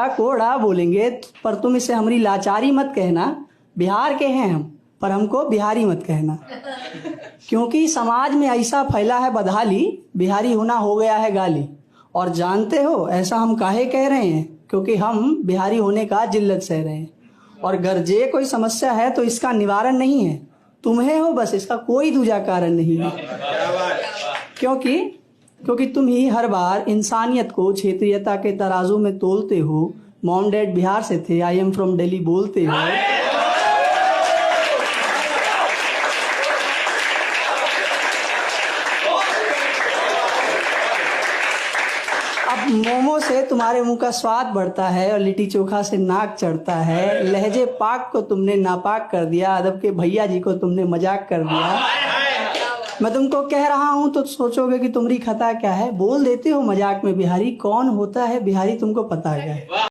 कोड़ा बोलेंगे, पर तुम इसे हमारी लाचारी मत कहना। बिहार के हैं हम, पर हमको बिहारी मत कहना, क्योंकि समाज में ऐसा फैला है बदहाली, बिहारी होना हो गया है गाली। और जानते हो ऐसा हम काहे कह रहे हैं? क्योंकि हम बिहारी होने का जिल्लत सह रहे हैं। और गर्जे कोई समस्या है तो इसका निवारण नहीं है, तुम्हें हो बस, इसका कोई दूजा कारण नहीं है। क्योंकि तुम ही हर बार इंसानियत को क्षेत्रीयता के तराजू में तोलते हो। मॉम डैड बिहार से थे, आई एम फ्रॉम दिल्ली बोलते हो। अब मोमो से तुम्हारे मुंह का स्वाद बढ़ता है और लिट्टी चोखा से नाक चढ़ता है। लहजे पाक को तुमने नापाक कर दिया, अदब के भैया जी को तुमने मजाक कर दिया। मैं तुमको कह रहा हूं तो सोचोगे कि तुम्हारी खता क्या है। बोल देते हो मजाक में बिहारी, कौन होता है बिहारी तुमको पता है क्या?